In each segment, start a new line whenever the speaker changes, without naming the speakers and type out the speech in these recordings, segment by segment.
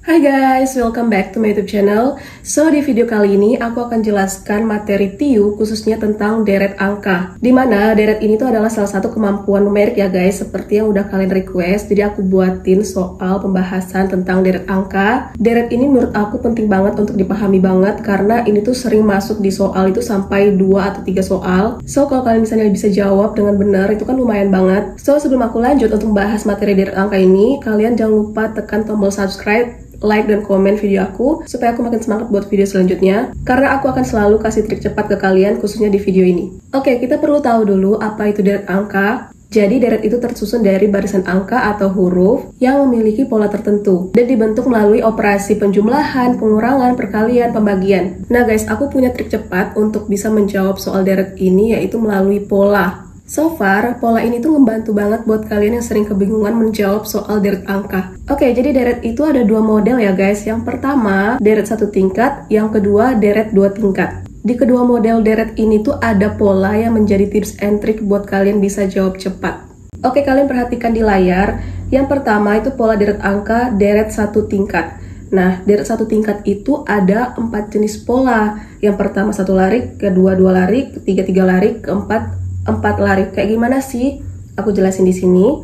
Hai guys, welcome back to my YouTube channel. So, di video kali ini aku akan jelaskan materi TIU khususnya tentang deret angka. Dimana deret ini tuh adalah salah satu kemampuan numerik ya guys, seperti yang udah kalian request. Jadi aku buatin soal pembahasan tentang deret angka. Deret ini menurut aku penting banget untuk dipahami banget karena ini tuh sering masuk di soal itu sampai 2 atau 3 soal. So, kalau kalian misalnya bisa jawab dengan benar itu kan lumayan banget. So, sebelum aku lanjut untuk membahas materi deret angka ini, kalian jangan lupa tekan tombol subscribe, like dan komen video aku supaya aku makin semangat buat video selanjutnya karena aku akan selalu kasih trik cepat ke kalian khususnya di video ini. Oke, kita perlu tahu dulu apa itu deret angka. Jadi deret itu tersusun dari barisan angka atau huruf yang memiliki pola tertentu dan dibentuk melalui operasi penjumlahan, pengurangan, perkalian, pembagian. Nah guys, aku punya trik cepat untuk bisa menjawab soal deret ini yaitu melalui pola. So far, pola ini tuh membantu banget buat kalian yang sering kebingungan menjawab soal deret angka. Oke, jadi deret itu ada 2 model ya guys. Yang pertama, deret 1 tingkat. Yang kedua, deret 2 tingkat. Di kedua model deret ini tuh ada pola yang menjadi tips and trick buat kalian bisa jawab cepat. Oke, kalian perhatikan di layar. Yang pertama itu pola deret angka deret 1 tingkat. Nah, deret 1 tingkat itu ada 4 jenis pola. Yang pertama 1 larik, kedua 2 larik, ketiga 3 larik, keempat 4 larik. Kayak gimana sih? Aku jelasin di sini.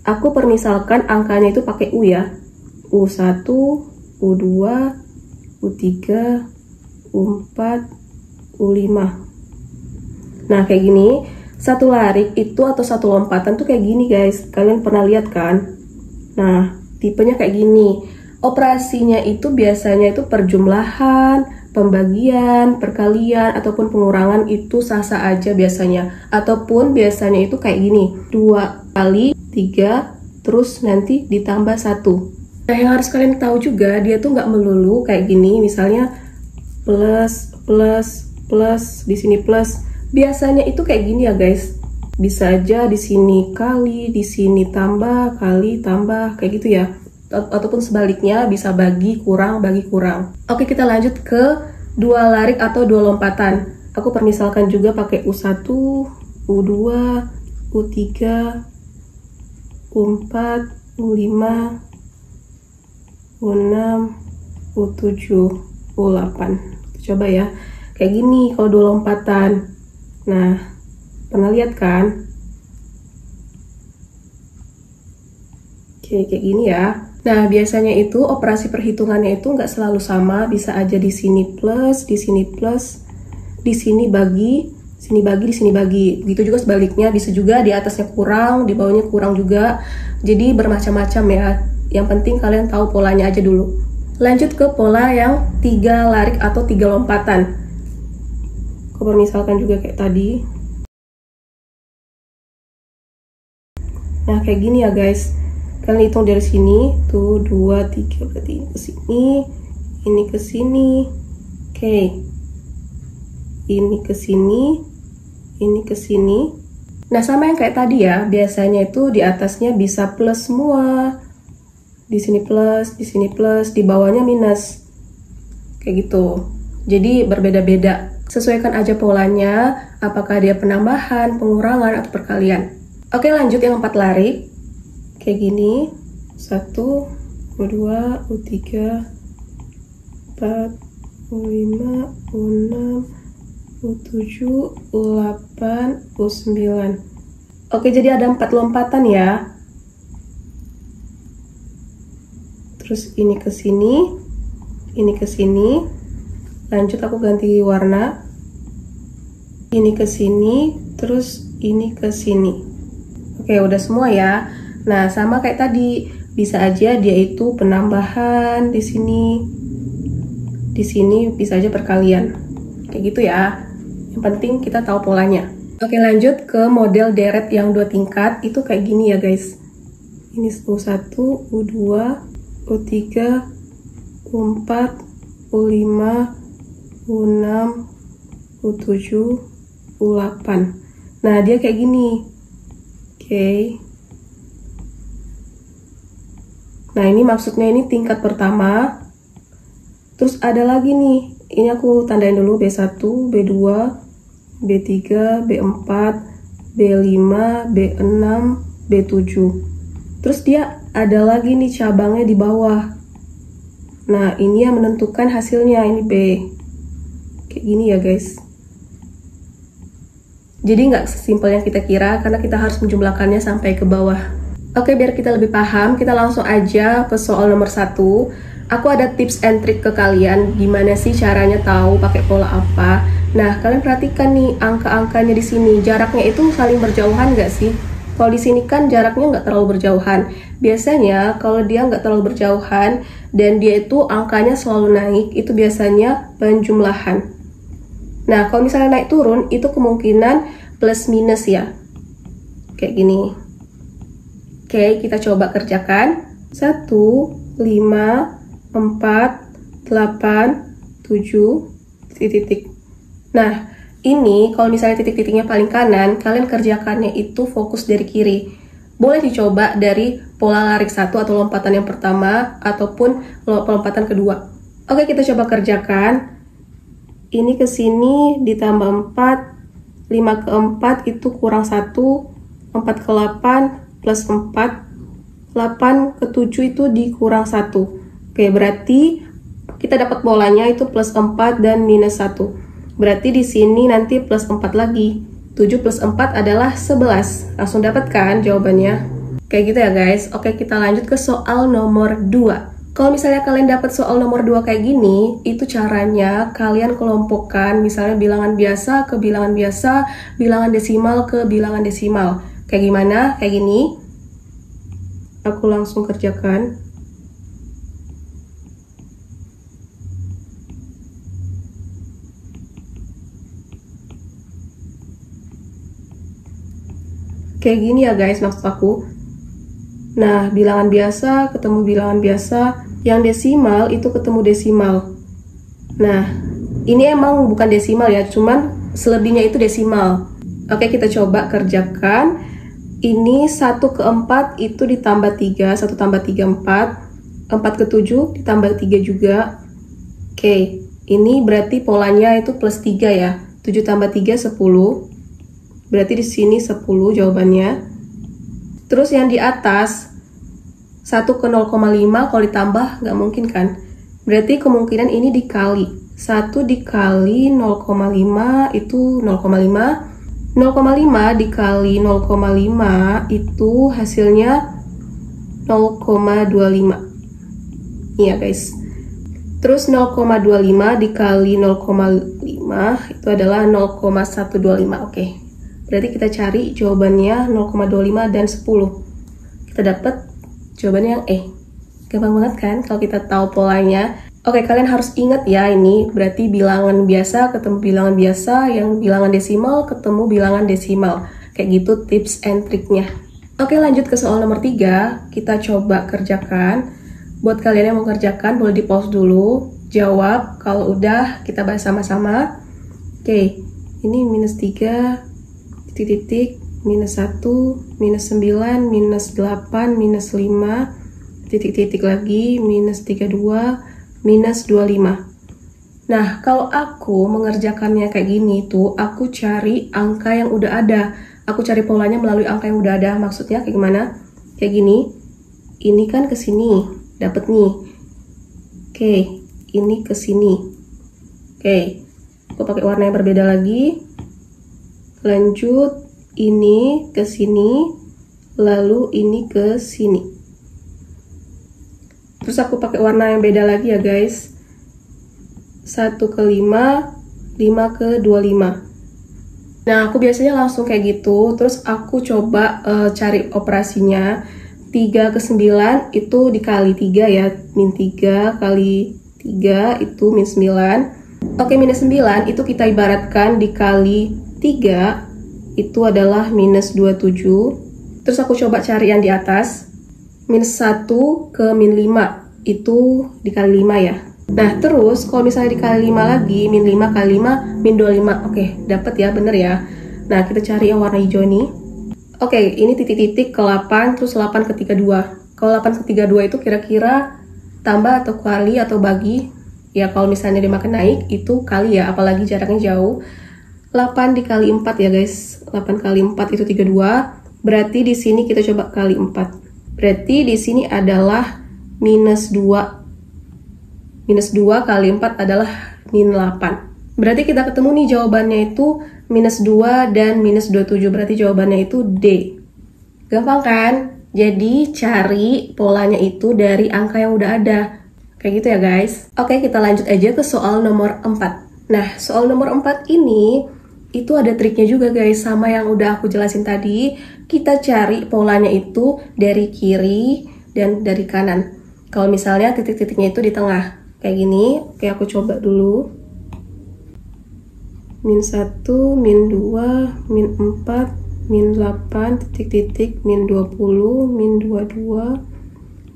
Aku permisalkan angkanya itu pakai U ya. U1, U2, U3, U4, U5. Nah, kayak gini. 1 larik itu atau 1 lompatan tuh kayak gini guys. Kalian pernah lihat kan? Nah, tipenya kayak gini. Operasinya itu biasanya itu perjumlahan, pembagian, perkalian, ataupun pengurangan itu sah-sah aja biasanya. Ataupun biasanya itu kayak gini, 2 kali 3, terus nanti ditambah 1. Nah, yang harus kalian tahu juga, dia tuh nggak melulu kayak gini, misalnya plus, plus, plus, di sini plus. Biasanya itu kayak gini ya guys. Bisa aja di sini kali, di sini tambah, kali, tambah, kayak gitu ya. Ataupun sebaliknya bisa bagi kurang. Oke, kita lanjut ke 2 larik atau 2 lompatan. Aku permisalkan juga pakai U1, U2, U3, U4, U5, U6, U7, U8. Coba ya, kayak gini kalau 2 lompatan. Nah, pernah lihat kan? Oke, kayak gini ya. Nah, biasanya itu operasi perhitungannya itu nggak selalu sama, bisa aja di sini plus, di sini plus, di sini bagi, sini bagi, di sini bagi. Gitu juga sebaliknya, bisa juga di atasnya kurang, di bawahnya kurang juga. Jadi bermacam-macam ya. Yang penting kalian tahu polanya aja dulu. Lanjut ke pola yang 3 larik atau 3 lompatan. Aku misalkan juga kayak tadi. Nah, kayak gini ya guys. Kalian hitung dari sini, tuh 2, 3, berarti ini ke sini, ini ke sini. Oke. Ini ke sini, ini ke sini. Nah, sama yang kayak tadi ya, biasanya itu di atasnya bisa plus semua. Di sini plus, di sini plus, di bawahnya minus. Kayak gitu. Jadi berbeda-beda. Sesuaikan aja polanya, apakah dia penambahan, pengurangan, atau perkalian. Oke, lanjut yang 4 larik. Kayak gini, 1, U2, U3, 4, U5, U6, U7, U8, U9. Oke, jadi ada 4 lompatan ya. Terus ini ke sini, ini ke sini. Lanjut aku ganti warna. Ini ke sini, terus ini ke sini. Oke, udah semua ya. Nah, sama kayak tadi, bisa aja dia itu penambahan di sini. Di sini bisa aja perkalian. Kayak gitu ya. Yang penting kita tahu polanya. Oke, lanjut ke model deret yang 2 tingkat. Itu kayak gini ya, guys. Ini U1, U2, U3, U4, U5, U6, U7, U8. Nah, dia kayak gini. Oke. Nah, ini maksudnya ini tingkat pertama. Terus ada lagi nih. Ini aku tandain dulu B1, B2, B3, B4, B5, B6, B7. Terus dia ada lagi nih cabangnya di bawah. Nah, ini yang menentukan hasilnya, ini B. Kayak gini ya guys. Jadi nggak sesimpel yang kita kira, karena kita harus menjumlahkannya sampai ke bawah. Oke, biar kita lebih paham, kita langsung aja ke soal nomor 1. Aku ada tips and trick ke kalian, gimana sih caranya tahu pakai pola apa. Nah, kalian perhatikan nih, angka-angkanya di sini, jaraknya itu saling berjauhan nggak sih? Kalau di sini kan jaraknya nggak terlalu berjauhan. Biasanya kalau dia nggak terlalu berjauhan, dan dia itu angkanya selalu naik, itu biasanya penjumlahan. Nah, kalau misalnya naik turun, itu kemungkinan plus minus ya. Kayak gini. Oke, kita coba kerjakan. 1, 5, 4, 8, 7, titik-titik. Nah, ini kalau misalnya titik-titiknya paling kanan, kalian kerjakannya itu fokus dari kiri. Boleh dicoba dari pola larik 1 atau lompatan yang pertama, ataupun lompatan kedua. Oke, kita coba kerjakan. Ini ke sini ditambah 4, 5 ke 4 itu kurang 1, 4 ke 8 plus 4, 8 ke 7 itu dikurang 1. Oke, berarti kita dapat polanya itu plus 4 dan minus 1. Berarti di sini nanti plus 4 lagi. 7 plus 4 adalah 11. Langsung dapat kan jawabannya? Kayak gitu ya guys. Oke, kita lanjut ke soal nomor 2. Kalau misalnya kalian dapat soal nomor 2 kayak gini, itu caranya kalian kelompokkan misalnya bilangan biasa ke bilangan biasa, bilangan desimal ke bilangan desimal. Kayak gimana? Kayak gini. Aku langsung kerjakan. Kayak gini ya guys maksud aku. Nah, bilangan biasa ketemu bilangan biasa, yang desimal itu ketemu desimal. Nah, ini emang bukan desimal ya, cuman selebihnya itu desimal. Oke, kita coba kerjakan. Ini 1 ke 4 itu ditambah 3, 1 tambah 3, 4. 4 ke 7 ditambah 3 juga. Oke, ini berarti polanya itu plus 3 ya. 7 tambah 3, 10. Berarti di sini 10 jawabannya. Terus yang di atas 1 ke 0,5 kalau ditambah nggak mungkin kan. Berarti kemungkinan ini dikali. 1 dikali 0,5 itu 0,5. 0,5 dikali 0,5 itu hasilnya 0,25. Iya guys. Terus 0,25 dikali 0,5 itu adalah 0,125. Oke. Berarti kita cari jawabannya 0,25 dan 10. Kita dapat jawabannya yang E. Gampang banget kan kalau kita tahu polanya. Oke, kalian harus ingat ya, ini berarti bilangan biasa ketemu bilangan biasa, yang bilangan desimal ketemu bilangan desimal. Kayak gitu tips and triknya. Oke, lanjut ke soal nomor 3. Kita coba kerjakan. Buat kalian yang mau kerjakan, boleh di pause dulu. Jawab, kalau udah kita bahas sama-sama. Oke, ini minus 3, titik-titik, minus 1, minus 9, minus 8, minus 5, titik-titik lagi, minus 32, minus 25. Nah, kalau aku mengerjakannya kayak gini tuh, aku cari angka yang udah ada. Aku cari polanya melalui angka yang udah ada. Maksudnya kayak gimana? Kayak gini. Ini kan ke sini, dapet nih. Oke, ini ke sini. Oke, aku pakai warna yang berbeda lagi. Lanjut, ini ke sini, lalu ini ke sini. Terus aku pakai warna yang beda lagi ya guys. 1 ke 5, 5 ke 25. Nah, aku biasanya langsung kayak gitu. Terus aku coba cari operasinya. 3 ke 9 itu dikali 3 ya. Min 3 kali 3 itu min 9. Oke, minus 9 itu kita ibaratkan dikali 3 itu adalah minus 27. Terus aku coba cari yang di atas. Minus 1 ke min 5 itu dikali 5 ya. Nah, terus kalau misalnya dikali 5 lagi, min 5 kali 5 min 25. Oke, dapat ya, bener ya. Nah, kita cari yang warna hijau nih. Oke, ini titik-titik ke 8, terus 8 ke 32. Kalau 8 ke 32 itu kira-kira tambah atau kali atau bagi. Ya, kalau misalnya dimakan naik, itu kali ya, apalagi jaraknya jauh. 8 dikali 4 ya guys. 8 kali 4 itu 32. Berarti di sini kita coba kali 4. Berarti di sini adalah minus 2. Minus 2 kali 4 adalah min 8. Berarti kita ketemu nih jawabannya itu minus 2 dan minus 27. Berarti jawabannya itu D. Gampang kan? Jadi cari polanya itu dari angka yang udah ada. Kayak gitu ya guys. Oke, kita lanjut aja ke soal nomor 4. Nah, soal nomor 4 ini itu ada triknya juga guys. Sama yang udah aku jelasin tadi. Kita cari polanya itu dari kiri dan dari kanan. Kalau misalnya titik-titiknya itu di tengah. Kayak gini. Oke, aku coba dulu. Min 1, min 2, min 4, min 8, titik-titik, min 20, min 22,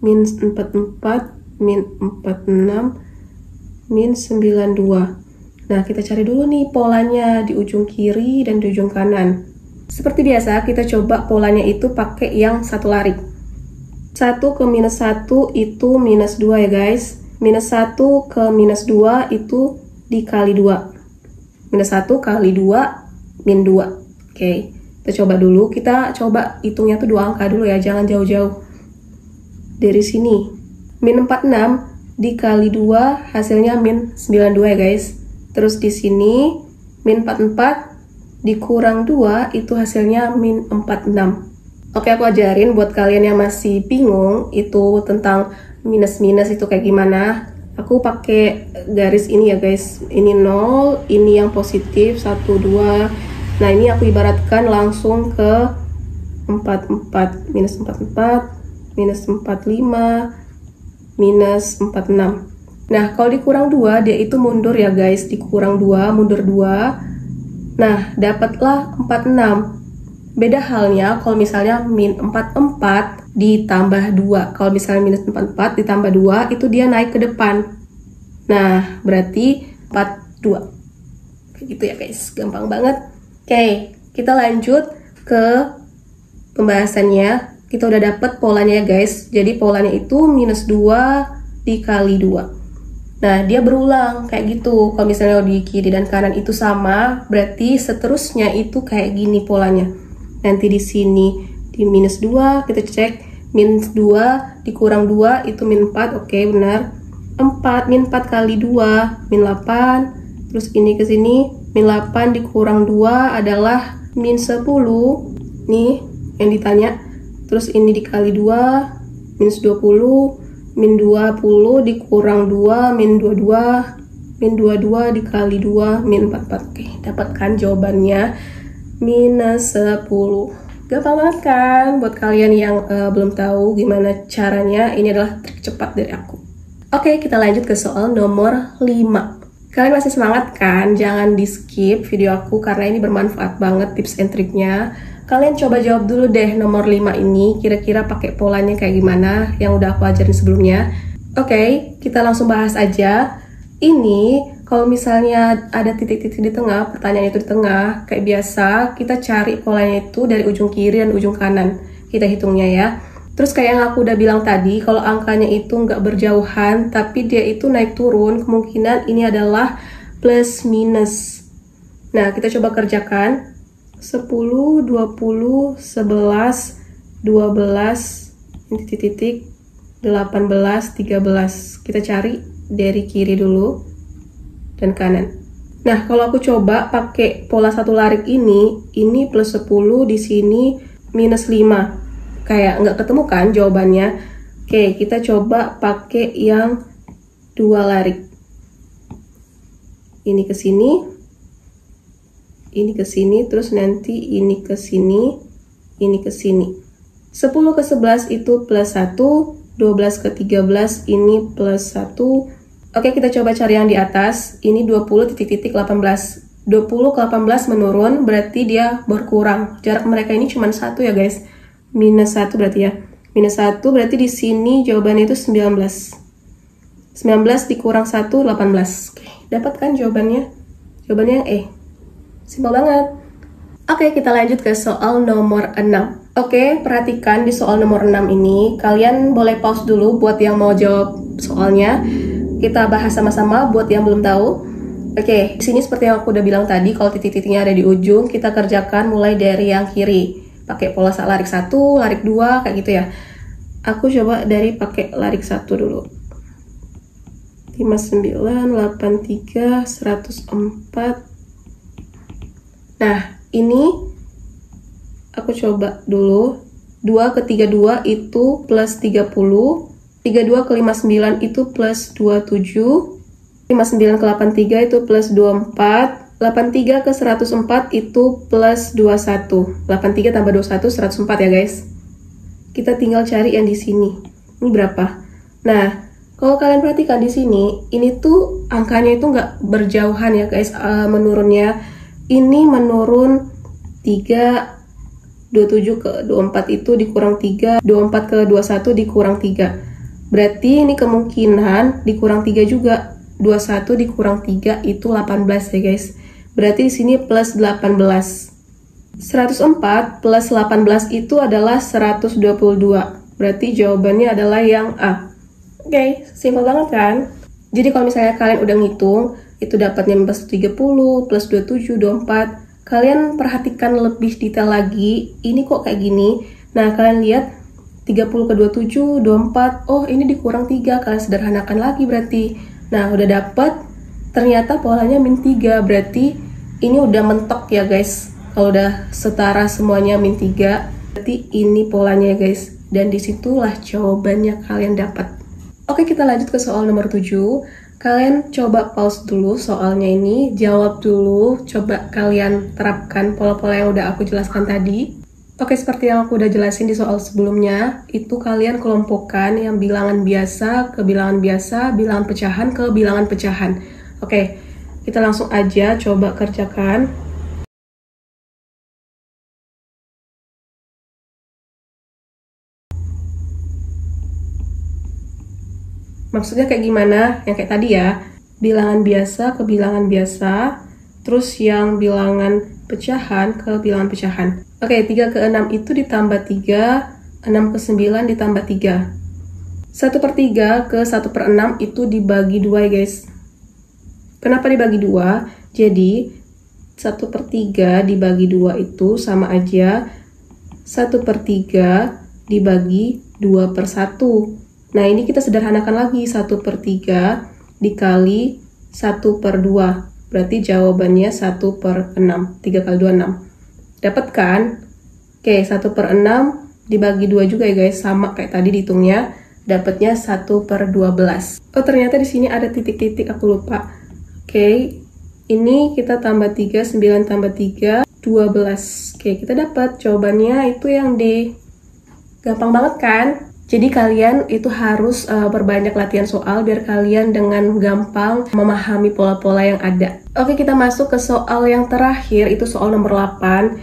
min 44, min 46, min 92. Nah, kita cari dulu nih polanya di ujung kiri dan di ujung kanan. Seperti biasa, kita coba polanya itu pakai yang satu larik. 1 ke minus 1 itu minus 2 ya guys. Minus 1 ke minus 2 itu dikali 2. Minus 1 kali 2, min 2. Oke, kita coba dulu. Kita coba hitungnya tuh 2 angka dulu ya, jangan jauh-jauh. Dari sini, min 46 dikali 2 hasilnya min 92 ya guys. Terus di sini, min 44 dikurang 2 itu hasilnya min 46. Oke, aku ajarin buat kalian yang masih bingung itu tentang minus-minus itu kayak gimana. Aku pakai garis ini ya guys. Ini 0, ini yang positif 1, 2. Nah, ini aku ibaratkan langsung ke 44, minus 44, minus 45, minus 46. Nah, kalau dikurang 2, dia itu mundur ya guys. Dikurang 2, mundur 2. Nah, dapatlah 46. Beda halnya kalau misalnya min 44 ditambah 2. Kalau misalnya minus 44 ditambah 2, itu dia naik ke depan. Nah, berarti 42. Kayak gitu ya guys, gampang banget. Oke, kita lanjut ke pembahasannya. Kita udah dapet polanya ya guys. Jadi polanya itu minus 2 dikali 2. Nah, dia berulang kayak gitu. Kalau misalnya di kiri dan kanan itu sama, berarti seterusnya itu kayak gini polanya. Nanti di sini di minus 2, kita cek minus 2 dikurang 2 itu min 4, oke benar. 4, min 4 kali 2, min 8. Terus ini ke sini, min 8 dikurang 2 adalah min 10. Nih yang ditanya. Terus ini dikali 2, minus 20. Min 20 dikurang 2, min 22. Min 22 dikali 2, min 44. Oke, dapatkan jawabannya. Minus 10. Gampang banget kan buat kalian yang belum tahu gimana caranya. Ini adalah trik cepat dari aku. Oke, kita lanjut ke soal nomor 5. Kalian masih semangat kan? Jangan di skip video aku karena ini bermanfaat banget tips and triknya. Kalian coba jawab dulu deh nomor 5 ini. Kira-kira pakai polanya kayak gimana yang udah aku ajarin sebelumnya. Oke, kita langsung bahas aja. Ini kalau misalnya ada titik-titik di tengah, pertanyaan itu di tengah, kayak biasa, kita cari polanya itu dari ujung kiri dan ujung kanan. Kita hitungnya ya. Terus kayak yang aku udah bilang tadi, kalau angkanya itu nggak berjauhan, tapi dia itu naik turun, kemungkinan ini adalah plus minus. Nah, kita coba kerjakan. 10, 20, 11, 12, titik-titik, 18, 13. Kita cari dari kiri dulu. Dan kanan. Nah, kalau aku coba pakai pola satu larik ini plus 10, di sini minus 5. Kayak nggak ketemu kan jawabannya. Oke, kita coba pakai yang 2 larik. Ini ke sini. Ini ke sini, terus nanti ini ke sini, ini ke sini. 10 ke 11 itu plus 1, 12 ke 13 ini plus 1. Oke, kita coba cari yang di atas. Ini 20 titik-titik 18. 20 ke 18 menurun, berarti dia berkurang. Jarak mereka ini cuma 1 ya guys. Minus 1 berarti ya. Minus 1 berarti di sini jawabannya itu 19. 19 dikurang 1, 18. Oke, dapat kan jawabannya? Jawabannya yang E. Simpel banget. Oke, kita lanjut ke soal nomor 6. Oke, perhatikan di soal nomor 6 ini. Kalian boleh pause dulu buat yang mau jawab soalnya. Kita bahas sama-sama buat yang belum tahu. Oke, di sini seperti yang aku udah bilang tadi, kalau titik-titiknya ada di ujung, kita kerjakan mulai dari yang kiri. Pakai pola larik 1, larik 2, kayak gitu ya. Aku coba dari pakai larik 1 dulu. 59, 83, 104. Nah, ini aku coba dulu. 2 ke 32 itu plus 30. 32 ke 59 itu plus 27. 59 ke 83 itu plus 24. 83 ke 104 itu plus 21. 83 tambah 21, 104 ya guys. Kita tinggal cari yang di sini. Ini berapa? Nah, kalau kalian perhatikan di sini, ini tuh angkanya itu nggak berjauhan ya guys, menurunnya. Ini menurun 3, 27 ke 24 itu dikurang 3, 24 ke 21 dikurang 3. Berarti ini kemungkinan dikurang 3 juga. 21 dikurang 3 itu 18 ya guys. Berarti di sini plus 18. 104 plus 18 itu adalah 122. Berarti jawabannya adalah yang A. Oke, simpel banget kan? Jadi kalau misalnya kalian udah ngitung, itu dapatnya plus 30, plus 27, 24. Kalian perhatikan lebih detail lagi, ini kok kayak gini. Nah, kalian lihat 30 ke 27, 24. Oh, ini dikurang 3, kalian sederhanakan lagi berarti. Nah, udah dapat, ternyata polanya min 3. Berarti ini udah mentok ya guys. Kalau udah setara semuanya min 3, berarti ini polanya ya guys. Dan disitulah jawabannya kalian dapat. Oke, kita lanjut ke soal nomor 7. Kalian coba pause dulu soalnya ini, jawab dulu, coba kalian terapkan pola-pola yang udah aku jelaskan tadi. Oke, seperti yang aku udah jelasin di soal sebelumnya, itu kalian kelompokkan yang bilangan biasa ke bilangan biasa, bilangan pecahan ke bilangan pecahan. Oke, kita langsung aja coba kerjakan. Maksudnya kayak gimana? Yang kayak tadi ya, bilangan biasa ke bilangan biasa, terus yang bilangan pecahan ke bilangan pecahan. Oke, 3 ke 6 itu ditambah 3, 6 ke 9 ditambah 3. 1/3 ke 1/6 itu dibagi 2 ya guys. Kenapa dibagi 2? Jadi, 1/3 dibagi 2 itu sama aja 1/3 dibagi 2/1. Nah, ini kita sederhanakan lagi, 1/3 dikali 1/2. Berarti jawabannya 1/6. 3 kali 2, 6. Dapat kan? Oke, 1/6 dibagi 2 juga ya guys. Sama kayak tadi dihitungnya. Dapatnya 1/12. Oh, ternyata di sini ada titik-titik, aku lupa. Oke, ini kita tambah 3, 9 tambah 3, 12. Oke, kita dapat jawabannya itu yang D. Gampang banget kan? Jadi kalian itu harus perbanyak latihan soal biar kalian dengan gampang memahami pola-pola yang ada. Oke, kita masuk ke soal yang terakhir, itu soal nomor 8.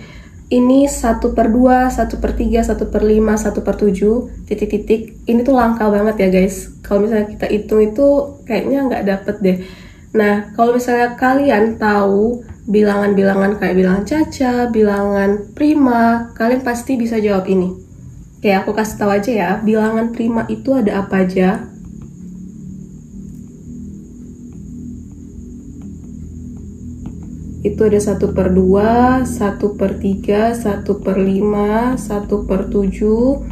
Ini 1/2, 1/3, 1/5, 1/7, titik-titik. Ini tuh langka banget ya guys. Kalau misalnya kita hitung itu kayaknya nggak dapet deh. Nah, kalau misalnya kalian tahu bilangan-bilangan kayak bilangan caca, bilangan prima, kalian pasti bisa jawab ini. Oke, aku kasih tahu aja ya, bilangan prima itu ada apa aja? Itu ada 1/2, 1/3, 1/5, 1/7,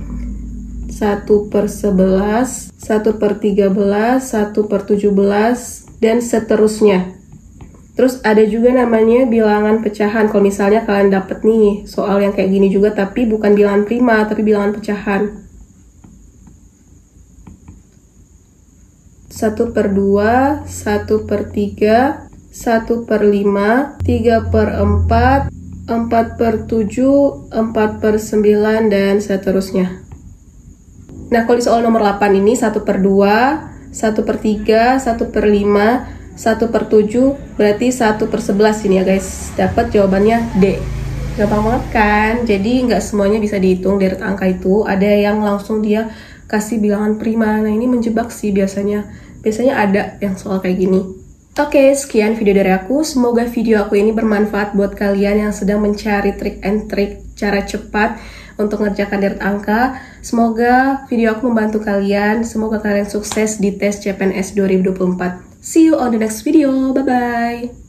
1/11, 1/13, 1/17, dan seterusnya. Terus ada juga namanya bilangan pecahan. Kalau misalnya kalian dapet nih soal yang kayak gini juga, tapi bukan bilangan prima, tapi bilangan pecahan. 1/2, 1/3, 1/5, 3/4, 4/7, 4/9, dan seterusnya. Nah, kalau di soal nomor 8 ini 1/2, 1/3, 1/5, 1/7, berarti 1/11 ini ya guys. Dapat jawabannya D. Gampang banget kan? Jadi nggak semuanya bisa dihitung deret angka itu. Ada yang langsung dia kasih bilangan prima. Nah, ini menjebak sih biasanya. Biasanya ada yang soal kayak gini. Oke, sekian video dari aku. Semoga video aku ini bermanfaat buat kalian yang sedang mencari trik and trik cara cepat untuk mengerjakan deret angka. Semoga video aku membantu kalian. Semoga kalian sukses di tes CPNS 2024. See you on the next video. Bye-bye.